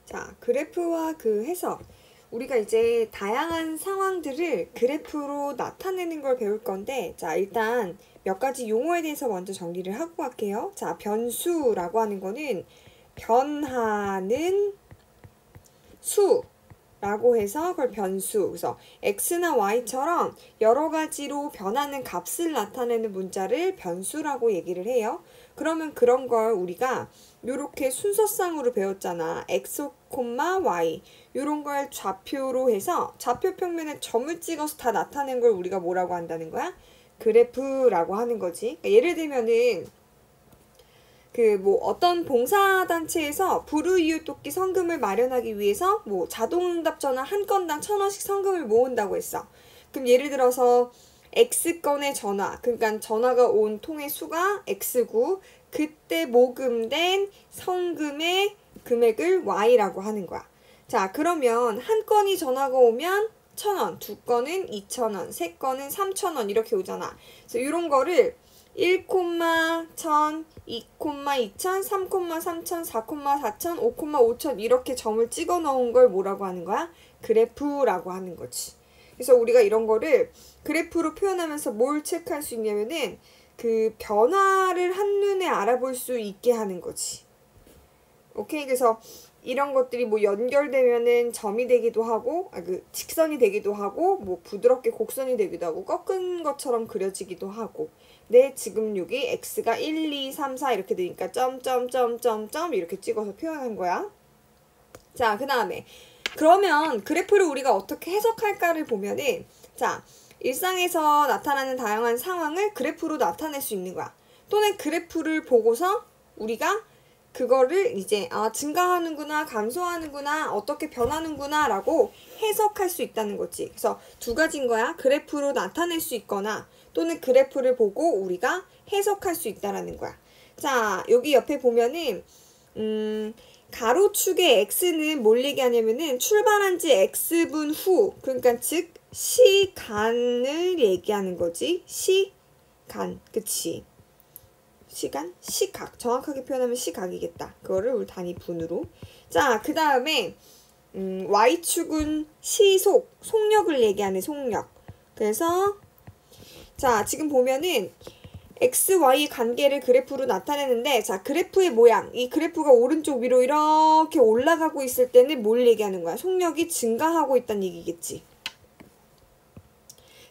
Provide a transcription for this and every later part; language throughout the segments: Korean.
자, 그래프와 그 해석. 우리가 이제 다양한 상황들을 그래프로 나타내는 걸 배울 건데, 자, 일단 몇 가지 용어에 대해서 먼저 정리를 하고 갈게요. 자, 변수라고 하는 거는 변하는 수라고 해서 그걸 변수. 그래서 x나 y처럼 여러 가지로 변하는 값을 나타내는 문자를 변수라고 얘기를 해요. 그러면 그런 걸 우리가 요렇게 순서상으로 배웠잖아. x, y 요런 걸 좌표로 해서 좌표 평면에 점을 찍어서 다 나타낸 걸 우리가 뭐라고 한다는 거야? 그래프라고 하는 거지. 그러니까 예를 들면은 어떤 봉사단체에서 불우이웃돕기 성금을 마련하기 위해서 자동응답 전화 한 건당 1,000원씩 성금을 모은다고 했어. 그럼 예를 들어서 X건의 전화, 그러니까 전화가 온 통의 수가 X고 그때 모금된 성금의 금액을 Y라고 하는 거야. 자, 그러면 한 건이 전화가 오면 1,000원, 두 건은 2,000원, 세 건은 3,000원 이렇게 오잖아. 그래서 이런 거를 1,1000, 2,2000, 3,3000, 4,4000, 5,5000 이렇게 점을 찍어 넣은 걸 뭐라고 하는 거야? 그래프라고 하는 거지. 그래서 우리가 이런 거를 그래프로 표현하면서 뭘 체크할 수 있냐면은 그 변화를 한눈에 알아볼 수 있게 하는 거지. 오케이? 그래서 이런 것들이 연결되면은 점이 되기도 하고, 직선이 되기도 하고, 부드럽게 곡선이 되기도 하고, 꺾은 것처럼 그려지기도 하고. 네, 지금 여기 x가 1, 2, 3, 4 이렇게 되니까 점점점점점 이렇게 찍어서 표현한 거야. 자, 그 다음에 그러면 그래프를 우리가 어떻게 해석할까를 보면은, 자, 일상에서 나타나는 다양한 상황을 그래프로 나타낼 수 있는 거야. 또는 그래프를 보고서 우리가 그거를 이제 증가하는구나, 감소하는구나, 어떻게 변하는구나 라고 해석할 수 있다는 거지. 그래서 두 가지인 거야. 그래프로 나타낼 수 있거나 또는 그래프를 보고 우리가 해석할 수 있다라는 거야. 자, 여기 옆에 보면은 가로축의 x는 뭘 얘기하냐면은 출발한 지 x분 후, 그러니까 즉 시간을 얘기하는 거지. 시간, 그치? 시간? 시각. 정확하게 표현하면 시각이겠다. 그거를 우리 단위 분으로. 자, 그 다음에 y축은 시속, 속력을 얘기하는 속력. 그래서 자, 지금 보면은 x, y 관계를 그래프로 나타내는데, 자, 그래프의 모양. 이 그래프가 오른쪽 위로 이렇게 올라가고 있을 때는 뭘 얘기하는 거야? 속력이 증가하고 있다는 얘기겠지.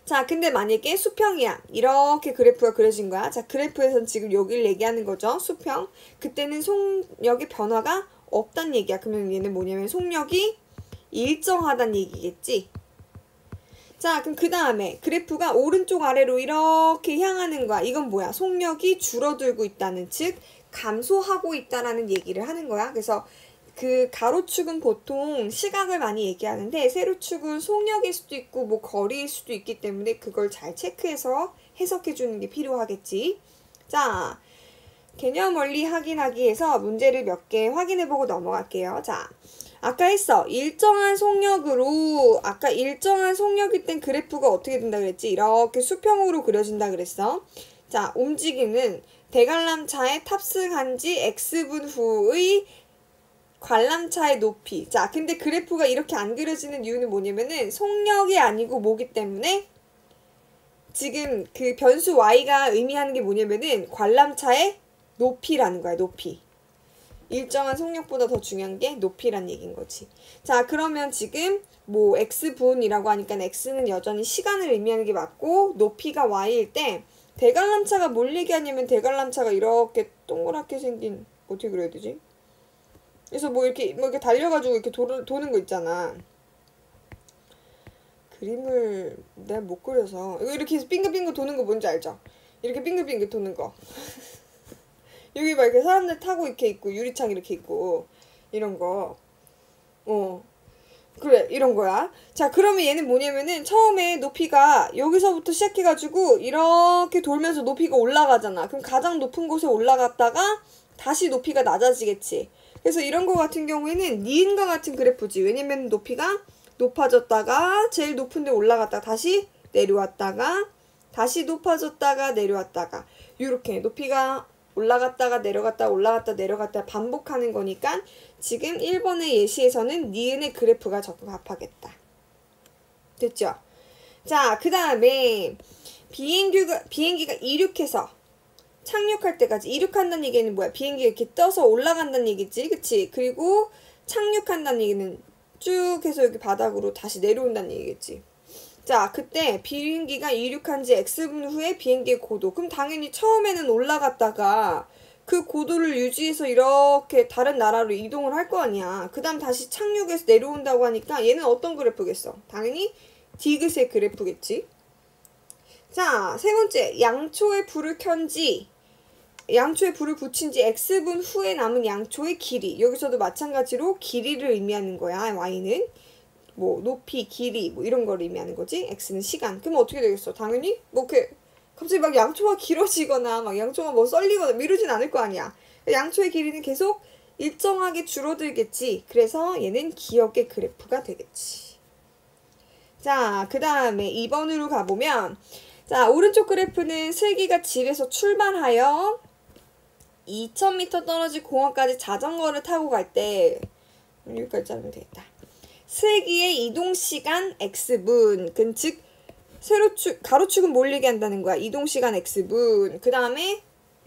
자, 근데 만약에 수평이야. 이렇게 그래프가 그려진 거야. 자, 그래프에선 지금 여기를 얘기하는 거죠. 수평. 그때는 속력의 변화가 없단 얘기야. 그러면 얘는 뭐냐면 속력이 일정하단 얘기겠지. 자, 그럼 그 다음에 그래프가 오른쪽 아래로 이렇게 향하는 거야. 이건 뭐야? 속력이 줄어들고 있다는, 즉 감소하고 있다라는 얘기를 하는 거야. 그래서 그 가로축은 보통 시각을 많이 얘기하는데 세로축은 속력일 수도 있고 거리일 수도 있기 때문에 그걸 잘 체크해서 해석해 주는 게 필요하겠지. 자, 개념 원리 확인하기에서 문제를 몇 개 확인해 보고 넘어갈게요. 자, 아까 했어. 일정한 속력일 땐 그래프가 어떻게 된다 그랬지? 이렇게 수평으로 그려진다 그랬어. 자, 움직이는 대관람차에 탑승한 지 x분 후의 관람차의 높이. 자, 근데 그래프가 이렇게 안 그려지는 이유는 뭐냐면은 속력이 아니고 뭐기 때문에 지금 그 변수 y가 의미하는 게 뭐냐면은 관람차의 높이라는 거야, 높이. 일정한 속력보다 더 중요한 게 높이란 얘기인 거지. 자, 그러면 지금 x분이라고 하니까 x는 여전히 시간을 의미하는 게 맞고 높이가 y일 때 대관람차가 뭘 얘기하냐면 대관람차가 이렇게 동그랗게 생긴, 어떻게 그려야 되지? 그래서 이렇게 달려가지고 이렇게 도는 거 있잖아. 그림을 내가 못 그려서 이렇게 해서 빙글빙글 도는 거 뭔지 알죠? 이렇게 빙글빙글 도는 거. 여기 막 이렇게 사람들 타고 이렇게 있고 유리창 이렇게 있고 이런 거. 그래, 이런 거야. 자, 그러면 얘는 뭐냐면은 처음에 높이가 여기서부터 시작해가지고 이렇게 돌면서 높이가 올라가잖아. 그럼 가장 높은 곳에 올라갔다가 다시 높이가 낮아지겠지. 그래서 이런 거 같은 경우에는 니은과 같은 그래프지. 왜냐면 높이가 높아졌다가 제일 높은 데 올라갔다가 다시 내려왔다가 다시 높아졌다가 내려왔다가 이렇게 높이가 올라갔다가 내려갔다 올라갔다 내려갔다 반복하는 거니까 지금 1번의 예시에서는 니은의 그래프가 적합하겠다. 됐죠? 자, 그 다음에 비행기가 이륙해서 착륙할 때까지, 이륙한다는 얘기는 뭐야? 비행기가 이렇게 떠서 올라간다는 얘기지, 그치? 그리고 착륙한다는 얘기는 쭉 해서 여기 바닥으로 다시 내려온다는 얘기겠지. 자, 그때 비행기가 이륙한 지 X분 후에 비행기의 고도. 그럼 당연히 처음에는 올라갔다가 그 고도를 유지해서 이렇게 다른 나라로 이동을 할 거 아니야. 그 다음 다시 착륙해서 내려온다고 하니까 얘는 어떤 그래프겠어? 당연히 디귿의 그래프겠지. 자, 세 번째. 양초에 불을 붙인 지 X분 후에 남은 양초의 길이. 여기서도 마찬가지로 길이를 의미하는 거야. Y는. 뭐 높이, 길이 뭐 이런 걸 의미하는 거지. X는 시간. 그럼 어떻게 되겠어? 당연히 뭐 이렇게 갑자기 막 양초가 길어지거나 막 양초가 뭐 썰리거나 미루진 않을 거 아니야. 양초의 길이는 계속 일정하게 줄어들겠지. 그래서 얘는 기역의 그래프가 되겠지. 자, 그 다음에 2번으로 가보면, 자, 오른쪽 그래프는 슬기가 집에서 출발하여 2000m 떨어진 공원까지 자전거를 타고 갈 때, 여기까지 자르면 되겠다. 슬기의 이동시간 X분, 즉 가로축은 몰리게 한다는 거야. 이동시간 X분. 그 다음에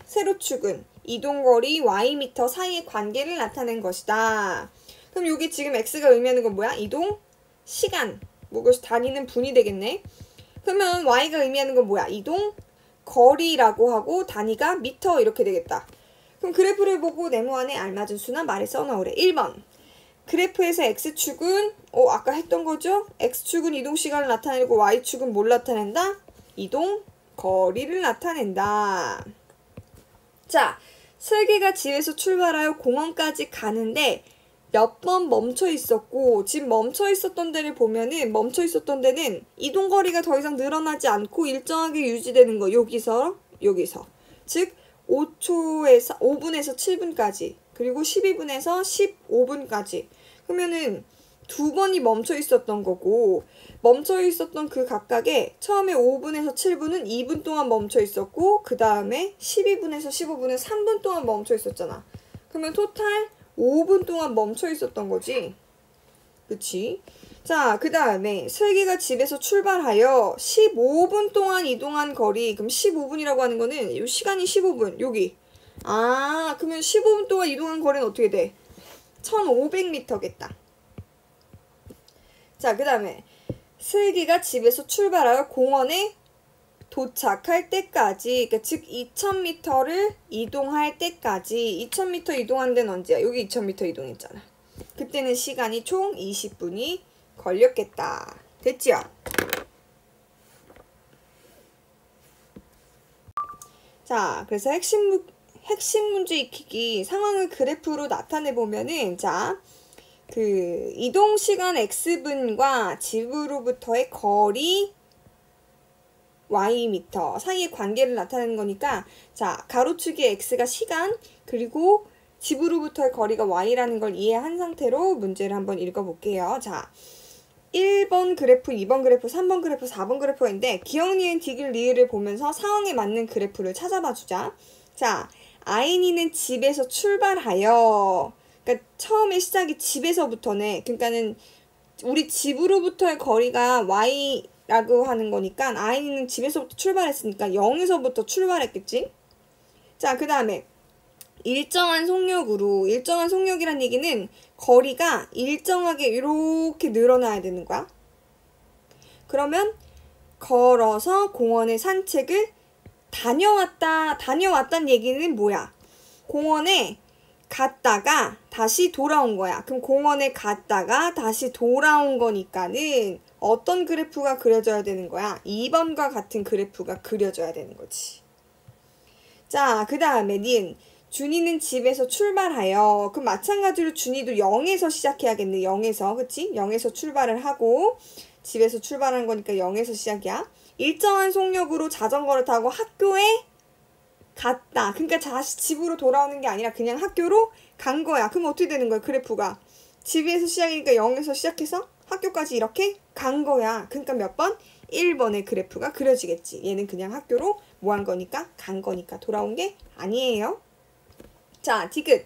세로축은 이동거리 Ym 사이의 관계를 나타낸 것이다. 그럼 여기 지금 X가 의미하는 건 뭐야? 이동시간. 뭐 그것이 다니는 분이 되겠네. 그러면 Y가 의미하는 건 뭐야? 이동거리라고 하고 단위가 미터 이렇게 되겠다. 그럼 그래프를 보고 네모 안에 알맞은 수나 말을 써넣으래. 1번. 그래프에서 X축은 아까 했던 거죠? X축은 이동시간을 나타내고 Y축은 뭘 나타낸다? 이동거리를 나타낸다. 자, 슬기가 집에서 출발하여 공원까지 가는데 몇 번 멈춰 있었고, 지금 멈춰 있었던 데를 보면은 멈춰 있었던 데는 이동거리가 더 이상 늘어나지 않고 일정하게 유지되는 거. 여기서. 즉 5분에서 7분까지. 그리고 12분에서 15분까지. 그러면은 두 번이 멈춰 있었던 거고, 멈춰 있었던 그 각각에 처음에 5분에서 7분은 2분 동안 멈춰 있었고, 그 다음에 12분에서 15분은 3분 동안 멈춰 있었잖아. 그러면 토탈 5분 동안 멈춰 있었던 거지. 그치? 자, 그 다음에 슬기가 집에서 출발하여 15분 동안 이동한 거리. 그럼 15분이라고 하는 거는 이 시간이 15분. 여기. 그러면 15분 동안 이동한 거리는 어떻게 돼? 1500m겠다. 자, 그 다음에 슬기가 집에서 출발하여 공원에 도착할 때까지, 그러니까 즉 2000m를 이동할 때까지. 2000m 이동한 데는 언제야? 여기 2000m 이동했잖아. 그때는 시간이 총 20분이 걸렸겠다. 됐죠? 자, 그래서 핵심 문제 익히기 상황을 그래프로 나타내 보면은, 자, 그 이동시간 X분과 집으로부터의 거리 Ym 사이의 관계를 나타내는 거니까, 자, 가로축의 X가 시간, 그리고 집으로부터의 거리가 Y라는 걸 이해한 상태로 문제를 한번 읽어볼게요. 자, 1번 그래프, 2번 그래프, 3번 그래프, 4번 그래프가 있는데 기역, 니은, 디귿, 리을을 보면서 상황에 맞는 그래프를 찾아봐 주자. 자, 아인이는 집에서 출발하여, 그러니까 처음에 시작이 집에서부터네. 그러니까는 우리 집으로부터의 거리가 Y라고 하는 거니까 아인이는 집에서부터 출발했으니까 0에서부터 출발했겠지? 자, 그 다음에 일정한 속력이란 얘기는 거리가 일정하게 이렇게 늘어나야 되는 거야. 그러면 걸어서 공원에 산책을 다녀왔다는 얘기는 뭐야? 공원에 갔다가 다시 돌아온 거야. 그럼 공원에 갔다가 다시 돌아온 거니까는 어떤 그래프가 그려져야 되는 거야? 2번과 같은 그래프가 그려져야 되는 거지. 자, 그 다음에 니은. 준이는 집에서 출발하여. 그럼 마찬가지로 준이도 0에서 시작해야겠네. 0에서. 그치? 0에서 출발을 하고 집에서 출발한 거니까 0에서 시작이야. 일정한 속력으로 자전거를 타고 학교에 갔다. 그러니까 다시 집으로 돌아오는 게 아니라 그냥 학교로 간 거야. 그럼 어떻게 되는 거야? 그래프가. 집에서 시작이니까 0에서 시작해서 학교까지 이렇게 간 거야. 그러니까 몇 번? 1번의 그래프가 그려지겠지. 얘는 그냥 학교로 뭐 한 거니까? 간 거니까. 돌아온 게 아니에요. 자, 디귿.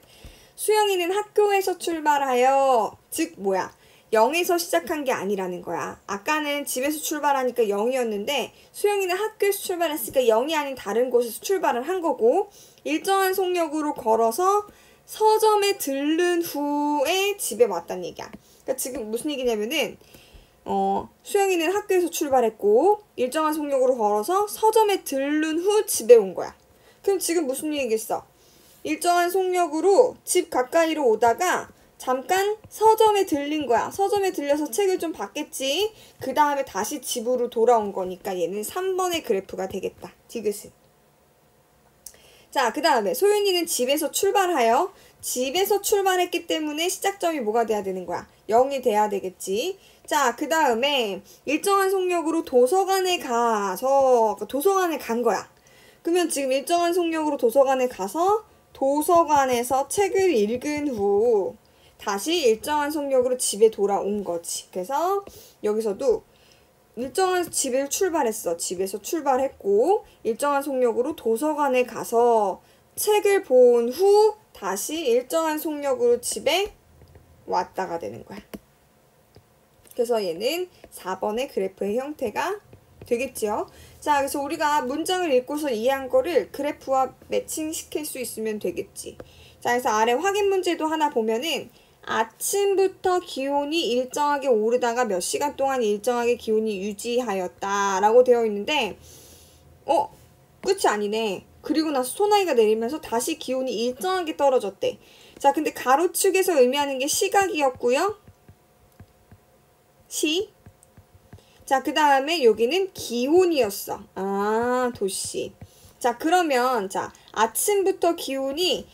수영이는 학교에서 출발하여. 즉 뭐야? 0에서 시작한 게 아니라는 거야. 아까는 집에서 출발하니까 0이었는데 수영이는 학교에서 출발했으니까 0이 아닌 다른 곳에서 출발을 한 거고, 일정한 속력으로 걸어서 서점에 들른 후에 집에 왔다는 얘기야. 그러니까 지금 무슨 얘기냐면은 수영이는 학교에서 출발했고 일정한 속력으로 걸어서 서점에 들른 후 집에 온 거야. 그럼 지금 무슨 얘기겠어? 일정한 속력으로 집 가까이로 오다가 잠깐 서점에 들린 거야. 서점에 들려서 책을 좀 봤겠지. 그 다음에 다시 집으로 돌아온 거니까 얘는 3번의 그래프가 되겠다. 디귿은. 자, 그 다음에 소윤이는 집에서 출발하여. 집에서 출발했기 때문에 시작점이 뭐가 돼야 되는 거야? 0이 돼야 되겠지. 자, 그 다음에 일정한 속력으로 도서관에 가서 도서관에 간 거야. 그러면 지금 일정한 속력으로 도서관에 가서 도서관에서 책을 읽은 후 다시 일정한 속력으로 집에 돌아온 거지. 그래서 여기서도 일정한 집을 출발했어. 집에서 출발했고 일정한 속력으로 도서관에 가서 책을 본 후 다시 일정한 속력으로 집에 왔다가 되는 거야. 그래서 얘는 4번의 그래프의 형태가 되겠죠. 자, 그래서 우리가 문장을 읽고서 이해한 거를 그래프와 매칭시킬 수 있으면 되겠지. 자, 그래서 아래 확인 문제도 하나 보면은 아침부터 기온이 일정하게 오르다가 몇 시간 동안 일정하게 기온이 유지하였다 라고 되어 있는데 끝이 아니네. 그리고 나서 소나기가 내리면서 다시 기온이 일정하게 떨어졌대. 자, 근데 가로축에서 의미하는 게 시각이었고요. 시. 자, 그 다음에 여기는 기온이었어. 아, 도시. 자, 그러면 자, 아침부터 기온이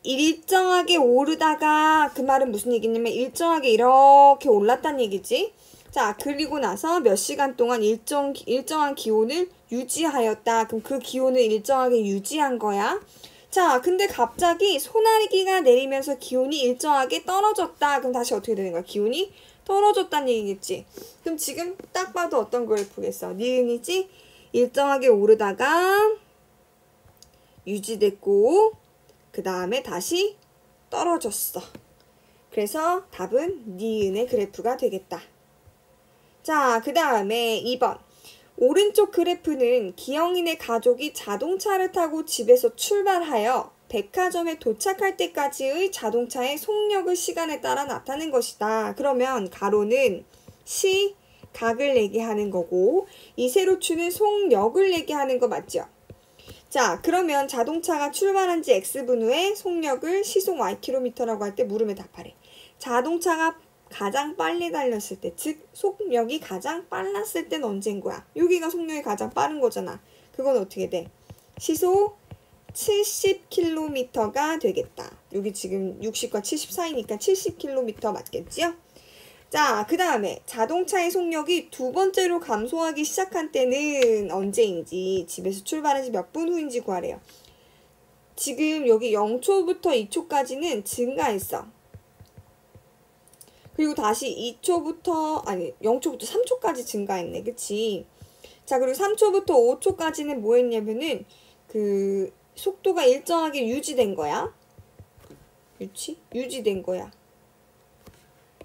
일정하게 오르다가 그 말은 무슨 얘기냐면 일정하게 이렇게 올랐다는 얘기지. 자, 그리고 나서 몇 시간 동안 일정한 기온을 유지하였다. 그럼 그 기온을 일정하게 유지한 거야. 자, 근데 갑자기 소나기가 내리면서 기온이 일정하게 떨어졌다. 그럼 다시 어떻게 되는 거야? 기온이 떨어졌다는 얘기겠지. 그럼 지금 딱 봐도 어떤 그래프겠어? 니은이지? 일정하게 오르다가 유지됐고 그 다음에 다시 떨어졌어. 그래서 답은 니은의 그래프가 되겠다. 자, 그 다음에 2번. 오른쪽 그래프는 기영이네 가족이 자동차를 타고 집에서 출발하여 백화점에 도착할 때까지의 자동차의 속력을 시간에 따라 나타낸 것이다. 그러면 가로는 시각을 얘기하는 거고 이 세로축은 속력을 얘기하는 거 맞죠? 자, 그러면 자동차가 출발한 지 X분 후에 속력을 시속 Ykm라고 할 때 물음에 답하래. 자동차가 가장 빨리 달렸을 때, 즉 속력이 가장 빨랐을 때는 언제인 거야? 여기가 속력이 가장 빠른 거잖아. 그건 어떻게 돼? 시속 70km가 되겠다. 여기 지금 60과 70 사이니까 70km 맞겠지요? 자, 그 다음에 자동차의 속력이 두 번째로 감소하기 시작한 때는 언제인지, 집에서 출발한 지 몇 분 후인지 구하래요. 지금 여기 0초부터 2초까지는 증가했어. 그리고 다시 0초부터 3초까지 증가했네. 그치? 자, 그리고 3초부터 5초까지는 뭐 했냐면은 그 속도가 일정하게 유지된 거야. 유지된 거야.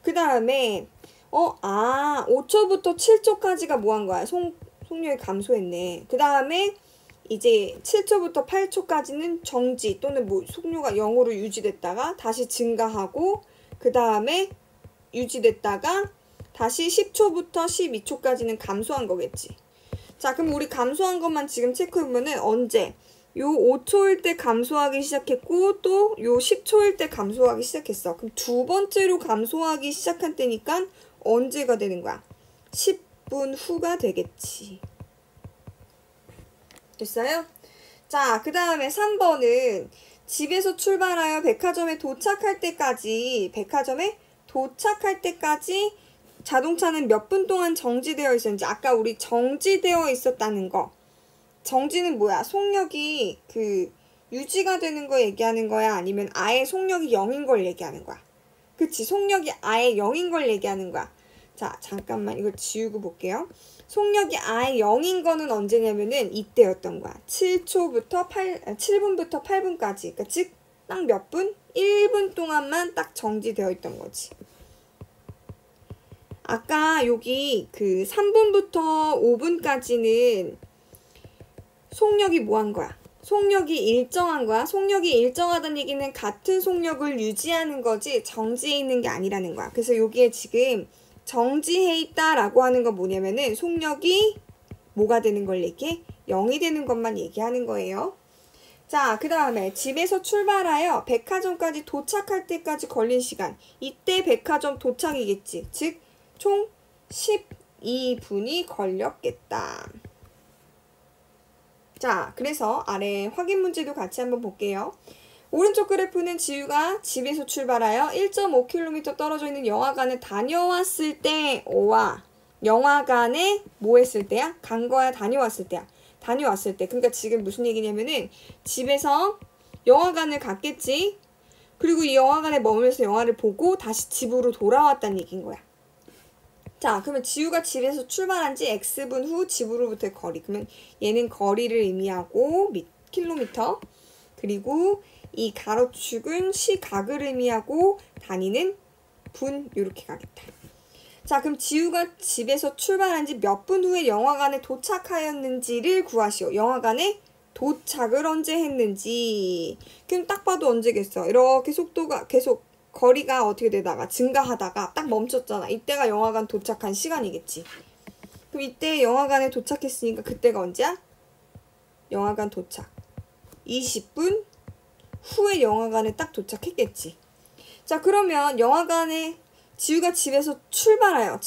그 다음에 5초부터 7초까지가 뭐 한 거야? 속력이 감소했네. 그 다음에 이제 7초부터 8초까지는 정지 또는 뭐 속도가 0으로 유지됐다가 다시 증가하고 그 다음에 유지됐다가 다시 10초부터 12초까지는 감소한 거겠지. 자, 그럼 우리 감소한 것만 지금 체크해보면은 언제? 요 5초일 때 감소하기 시작했고 또 요 10초일 때 감소하기 시작했어. 그럼 두 번째로 감소하기 시작한 때니까 언제가 되는 거야? 10분 후가 되겠지. 됐어요? 자, 그 다음에 3번은 집에서 출발하여 백화점에 도착할 때까지 자동차는 몇 분 동안 정지되어 있었는지. 아까 우리 정지되어 있었다는 거. 정지는 뭐야? 속력이 유지가 되는 거 얘기하는 거야? 아니면 아예 속력이 0인 걸 얘기하는 거야? 그치? 속력이 아예 0인 걸 얘기하는 거야. 자, 잠깐만 이걸 지우고 볼게요. 속력이 아예 0인 거는 언제냐면은 이때였던 거야. 7분부터 8분까지. 그러니까 즉, 딱 몇 분? 1분 동안만 딱 정지되어 있던 거지. 아까 여기 그 3분부터 5분까지는 속력이 뭐 한 거야? 속력이 일정한 거야. 속력이 일정하다는 얘기는 같은 속력을 유지하는 거지 정지해 있는 게 아니라는 거야. 그래서 여기에 지금 정지해 있다라고 하는 건 뭐냐면은 속력이 뭐가 되는 걸 얘기해? 0이 되는 것만 얘기하는 거예요. 자, 그 다음에 집에서 출발하여 백화점까지 도착할 때까지 걸린 시간. 이때 백화점 도착이겠지. 즉, 총 12분이 걸렸겠다. 자, 그래서 아래 확인 문제도 같이 한번 볼게요. 오른쪽 그래프는 지우가 집에서 출발하여 1.5km 떨어져 있는 영화관을 다녀왔을 때와 영화관에 뭐 했을 때야? 간 거야? 다녀왔을 때야? 다녀왔을 때. 그러니까 지금 무슨 얘기냐면은 집에서 영화관을 갔겠지. 그리고 이 영화관에 머물면서 영화를 보고 다시 집으로 돌아왔다는 얘기인 거야. 자, 그러면 지우가 집에서 출발한 지 X분 후 집으로부터의 거리. 그러면 얘는 거리를 의미하고 킬로미터. 그리고 이 가로축은 시각을 의미하고 단위는 분 이렇게 가겠다. 자, 그럼 지우가 집에서 출발한 지 몇 분 후에 영화관에 도착하였는지를 구하시오. 영화관에 도착을 언제 했는지. 그럼 딱 봐도 언제겠어. 이렇게 속도가 계속 거리가 어떻게 되다가 증가하다가 딱 멈췄잖아. 이때가 영화관 도착한 시간이겠지. 그럼 이때 영화관에 도착했으니까 그때가 언제야? 영화관 도착. 20분 후에 영화관에 딱 도착했겠지. 자, 그러면 영화관에 지우가 집에서 출발하여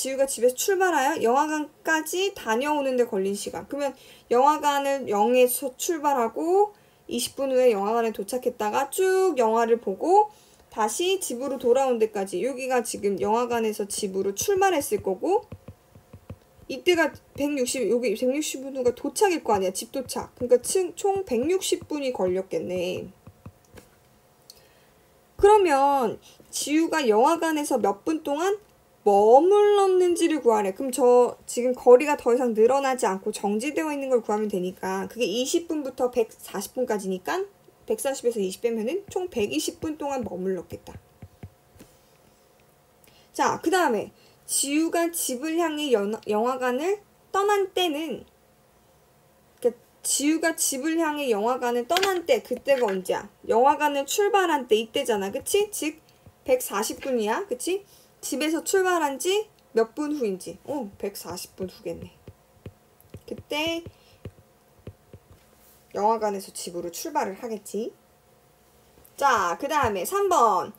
영화관까지 다녀오는데 걸린 시간. 그러면 영화관을 0에서 출발하고 20분 후에 영화관에 도착했다가 쭉 영화를 보고 다시 집으로 돌아온 데까지. 여기가 지금 영화관에서 집으로 출발했을 거고 이때가 여기 160분 후가 도착일 거 아니야. 집 도착. 그러니까 총 160분이 걸렸겠네. 그러면 지우가 영화관에서 몇 분 동안 머물렀는지를 구하래. 그럼 저 지금 거리가 더 이상 늘어나지 않고 정지되어 있는 걸 구하면 되니까 그게 20분부터 140분까지니까 140에서 20 빼면은 총 120분 동안 머물렀겠다. 자, 그 다음에 지우가 집을 향해 영화관을 떠난 때는, 그러니까 지우가 집을 향해 영화관을 떠난 때, 그때가 언제야? 영화관을 출발한 때 이때잖아. 그치? 즉 140분이야. 그치? 집에서 출발한 지 몇 분 후인지. 140분 후겠네. 그때 영화관에서 집으로 출발을 하겠지. 자, 그 다음에 3번.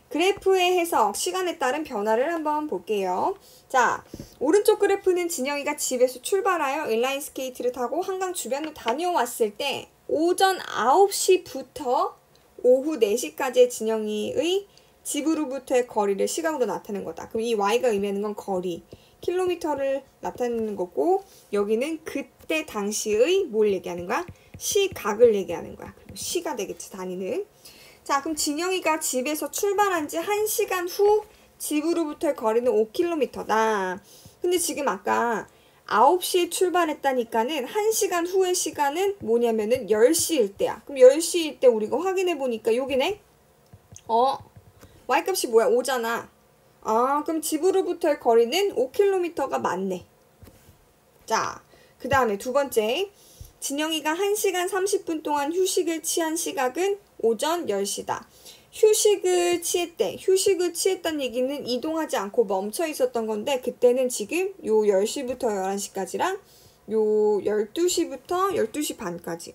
그래프의 해석, 시간에 따른 변화를 한번 볼게요. 자, 오른쪽 그래프는 진영이가 집에서 출발하여 인라인 스케이트를 타고 한강 주변을 다녀왔을 때 오전 9시부터 오후 4시까지의 진영이의 집으로부터의 거리를 시각으로 나타내는 거다. 그럼 이 y가 의미하는 건 거리, 킬로미터를 나타내는 거고 여기는 그때 당시의 뭘 얘기하는 거야? 시각을 얘기하는 거야. 그리고 시가 되겠지, 단위는. 자, 그럼 진영이가 집에서 출발한 지 1시간 후 집으로부터의 거리는 5km다. 근데 지금 아까 9시에 출발했다니까는 1시간 후의 시간은 뭐냐면은 10시일 때야. 그럼 10시일 때 우리가 확인해 보니까 여기네? y값이 뭐야? 5잖아. 그럼 집으로부터의 거리는 5km가 맞네. 자, 그 다음에 두 번째. 진영이가 1시간 30분 동안 휴식을 취한 시각은 오전 10시다. 휴식을 취했다는 얘기는 이동하지 않고 멈춰 있었던 건데 그때는 지금 요 10시부터 11시까지랑 요 12시부터 12시 반까지.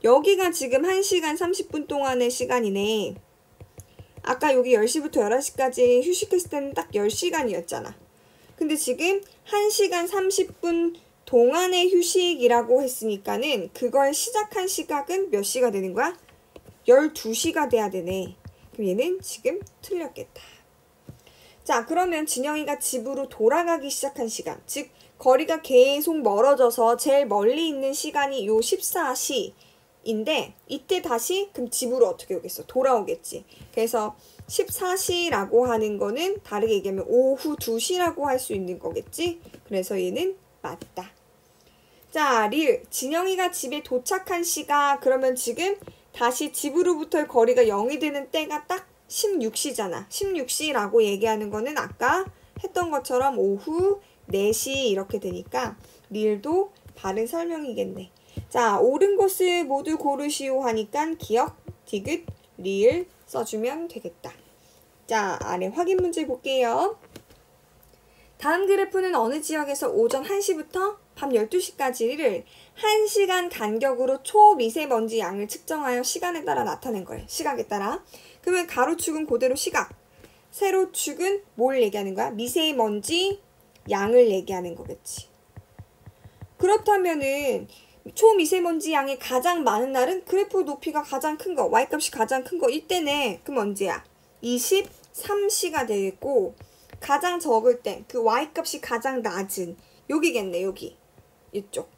여기가 지금 1시간 30분 동안의 시간이네. 아까 여기 10시부터 11시까지 휴식했을 때는 딱 10시간이었잖아. 근데 지금 1시간 30분 동안의 휴식이라고 했으니까는 그걸 시작한 시각은 몇 시가 되는 거야? 12시가 돼야 되네. 그럼 얘는 지금 틀렸겠다. 자, 그러면 진영이가 집으로 돌아가기 시작한 시간, 즉 거리가 계속 멀어져서 제일 멀리 있는 시간이 요 14시 인데 이때 다시 그럼 집으로 어떻게 오겠어? 돌아오겠지. 그래서 14시라고 하는 거는 다르게 얘기하면 오후 2시라고 할 수 있는 거겠지. 그래서 얘는 맞다. 자, 진영이가 집에 도착한 시각 그러면 지금 다시 집으로부터의 거리가 0이 되는 때가 딱 16시잖아. 16시라고 얘기하는 거는 아까 했던 것처럼 오후 4시 이렇게 되니까 리을도 바른 설명이겠네. 자, 옳은 것을 모두 고르시오 하니까 기억, 디귿, 리을 써주면 되겠다. 자, 아래 확인 문제 볼게요. 다음 그래프는 어느 지역에서 오전 1시부터 밤 12시까지를 1시간 간격으로 초미세먼지 양을 측정하여 시간에 따라 나타낸 거예요. 시각에 따라. 그러면 가로축은 그대로 시각, 세로축은 뭘 얘기하는 거야? 미세먼지 양을 얘기하는 거겠지. 그렇다면은 초미세먼지 양이 가장 많은 날은 그래프 높이가 가장 큰 거, y값이 가장 큰 거 이때네. 그럼 언제야? 23시가 되겠고 가장 적을 때 그 y값이 가장 낮은 여기겠네. 여기 이쪽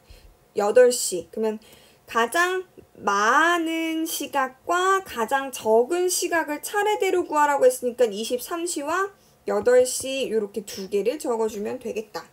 8시. 그러면 가장 많은 시각과 가장 적은 시각을 차례대로 구하라고 했으니까 23시와 8시 이렇게 두 개를 적어주면 되겠다.